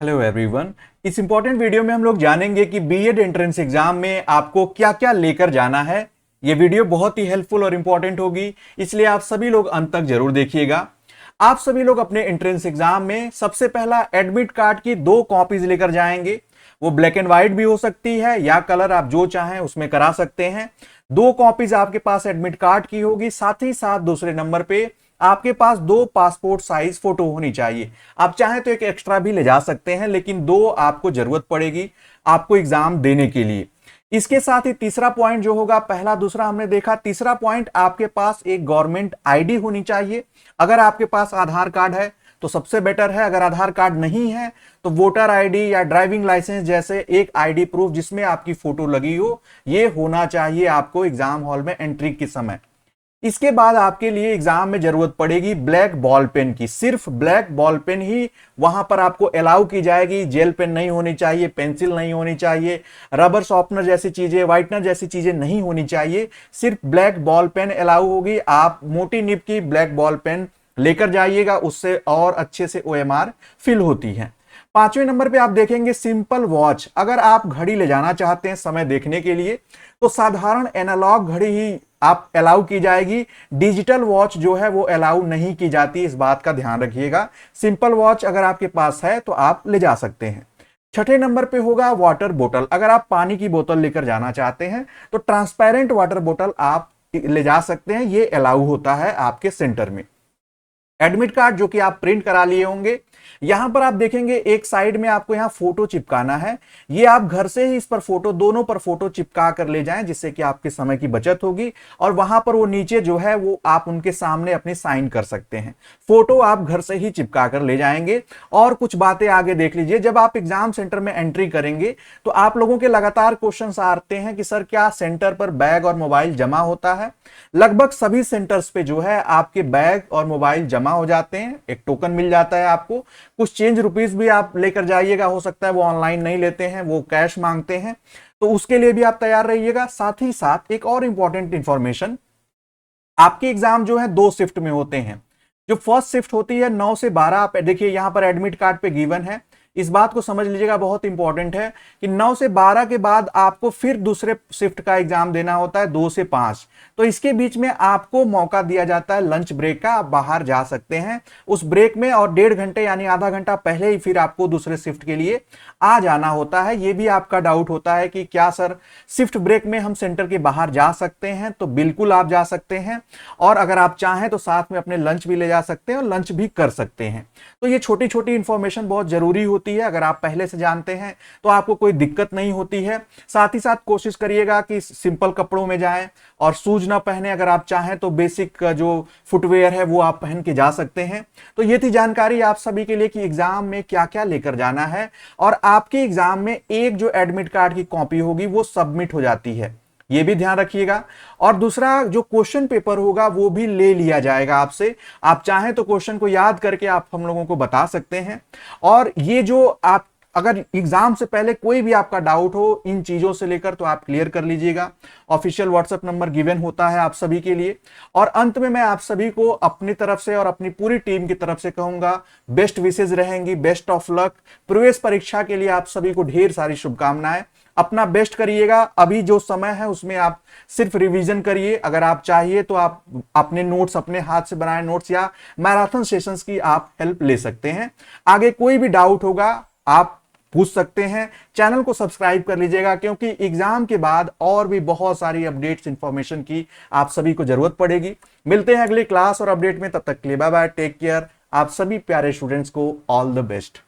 Hello everyone. इस important video में हम लोग जानेंगे कि बीएड एंट्रेंस एग्जाम में आपको क्या क्या लेकर जाना है। ये वीडियो बहुत ही हेल्पफुल और इंपॉर्टेंट होगी, इसलिए आप सभी लोग अंत तक जरूर देखिएगा। आप सभी लोग अपने एंट्रेंस एग्जाम में सबसे पहला एडमिट कार्ड की 2 कॉपीज लेकर जाएंगे। वो ब्लैक एंड व्हाइट भी हो सकती है या कलर आप जो चाहें उसमें करा सकते हैं। 2 कॉपीज आपके पास एडमिट कार्ड की होगी, साथ ही साथ दूसरे नंबर पे आपके पास 2 पासपोर्ट साइज फोटो होनी चाहिए। आप चाहें तो एक एक्स्ट्रा भी ले जा सकते हैं, लेकिन 2 आपको जरूरत पड़ेगी आपको एग्जाम देने के लिए। इसके साथ ही तीसरा पॉइंट जो होगा, पहला दूसरा हमने देखा, तीसरा पॉइंट आपके पास एक गवर्नमेंट आईडी होनी चाहिए। अगर आपके पास आधार कार्ड है तो सबसे बेटर है, अगर आधार कार्ड नहीं है तो वोटर आईडी या ड्राइविंग लाइसेंस जैसे एक आईडी प्रूफ जिसमें आपकी फोटो लगी हो, यह होना चाहिए आपको एग्जाम हॉल में एंट्री के समय। इसके बाद आपके लिए एग्जाम में जरूरत पड़ेगी ब्लैक बॉल पेन की। सिर्फ ब्लैक बॉल पेन ही वहां पर आपको अलाउ की जाएगी। जेल पेन नहीं होनी चाहिए, पेंसिल नहीं होनी चाहिए, रबर शॉर्पनर जैसी चीजें, व्हाइटनर जैसी चीजें नहीं होनी चाहिए। सिर्फ ब्लैक बॉल पेन अलाउ होगी। आप मोटी निब की ब्लैक बॉल पेन लेकर जाइएगा, उससे और अच्छे से ओएमआर फिल होती है। 5वें नंबर पे आप देखेंगे सिंपल वॉच। अगर आप घड़ी ले जाना चाहते हैं समय देखने के लिए तो साधारण एनालॉग घड़ी ही आप अलाउ की जाएगी। डिजिटल वॉच जो है वो अलाउ नहीं की जाती, इस बात का ध्यान रखिएगा। सिंपल वॉच अगर आपके पास है तो आप ले जा सकते हैं। 6ठे नंबर पे होगा वाटर बोतल। अगर आप पानी की बोतल लेकर जाना चाहते हैं तो ट्रांसपेरेंट वाटर बोतल आप ले जा सकते हैं, ये अलाउ होता है आपके सेंटर में। एडमिट कार्ड जो कि आप प्रिंट करा लिए होंगे, यहां पर आप देखेंगे एक साइड में आपको यहां फोटो चिपकाना है। ये आप घर से ही इस पर फोटो, दोनों पर फोटो चिपका कर ले जाएं, जिससे कि आपके समय की बचत होगी। और वहां पर वो नीचे जो है वो आप उनके सामने अपनी साइन कर सकते हैं। फोटो आप घर से ही चिपका कर ले जाएंगे। और कुछ बातें आगे देख लीजिए, जब आप एग्जाम सेंटर में एंट्री करेंगे तो आप लोगों के लगातार क्वेश्चन आते हैं कि सर क्या सेंटर पर बैग और मोबाइल जमा होता है। लगभग सभी सेंटर्स पे जो है आपके बैग और मोबाइल जमा हो जाते हैं, एक टोकन मिल जाता है आपको। कुछ चेंज रुपीस भी आप लेकर जाइएगा, हो सकता है वो ऑनलाइन नहीं लेते हैं, वो कैश मांगते हैं, तो उसके लिए भी आप तैयार रहिएगा। साथ ही साथ एक और इंपॉर्टेंट इंफॉर्मेशन, आपके एग्जाम जो है 2 शिफ्ट में होते हैं। जो फर्स्ट शिफ्ट होती है 9 से 12, आप देखिए यहां पर एडमिट कार्ड पे गिवन है, इस बात को समझ लीजिएगा, बहुत इंपॉर्टेंट है कि 9 से 12 के बाद आपको फिर दूसरे शिफ्ट का एग्जाम देना होता है 2 से 5। तो इसके बीच में आपको मौका दिया जाता है लंच ब्रेक का, आप बाहर जा सकते हैं उस ब्रेक में, और 1.5 घंटे यानी आधा घंटा पहले ही फिर आपको दूसरे शिफ्ट के लिए आ जाना होता है। यह भी आपका डाउट होता है कि क्या सर शिफ्ट ब्रेक में हम सेंटर के बाहर जा सकते हैं, तो बिल्कुल आप जा सकते हैं। और अगर आप चाहें तो साथ में अपने लंच भी ले जा सकते हैं और लंच भी कर सकते हैं। तो ये छोटी छोटी इंफॉर्मेशन बहुत जरूरी होती है, अगर आप पहले से जानते हैं तो आपको कोई दिक्कत नहीं होती है। साथ ही साथ कोशिश करिएगा कि सिंपल कपड़ों में जाएं और शूज ना पहने। अगर आप चाहें तो बेसिक जो फुटवेयर है वो आप पहन के जा सकते हैं। तो ये थी जानकारी आप सभी के लिए कि एग्जाम में क्या क्या लेकर जाना है। और आपके एग्जाम में एक जो एडमिट कार्ड की कॉपी होगी वो सबमिट हो जाती है, ये भी ध्यान रखिएगा। और दूसरा जो क्वेश्चन पेपर होगा वो भी ले लिया जाएगा आपसे। आप चाहें तो क्वेश्चन को याद करके आप हम लोगों को बता सकते हैं। और ये जो आप अगर एग्जाम से पहले कोई भी आपका डाउट हो इन चीजों से लेकर तो आप क्लियर कर लीजिएगा। ऑफिशियल व्हाट्सएप नंबर गिवन होता है आप सभी के लिए। और अंत में मैं आप सभी को अपनी तरफ से और अपनी पूरी टीम की तरफ से कहूंगा, बेस्ट विशेज रहेंगी, बेस्ट ऑफ लक। प्रवेश परीक्षा के लिए आप सभी को ढेर सारी शुभकामनाएं। अपना बेस्ट करिएगा। अभी जो समय है उसमें आप सिर्फ रिवीजन करिए। अगर आप चाहिए तो आप अपने नोट्स, अपने हाथ से बनाए नोट्स या मैराथन सेशंस की आप हेल्प ले सकते हैं। आगे कोई भी डाउट होगा आप पूछ सकते हैं। चैनल को सब्सक्राइब कर लीजिएगा, क्योंकि एग्जाम के बाद और भी बहुत सारी अपडेट्स इंफॉर्मेशन की आप सभी को जरूरत पड़ेगी। मिलते हैं अगली क्लास और अपडेट में, तब तक के लिए बाय बाय, टेक केयर। आप सभी प्यारे स्टूडेंट्स को ऑल द बेस्ट।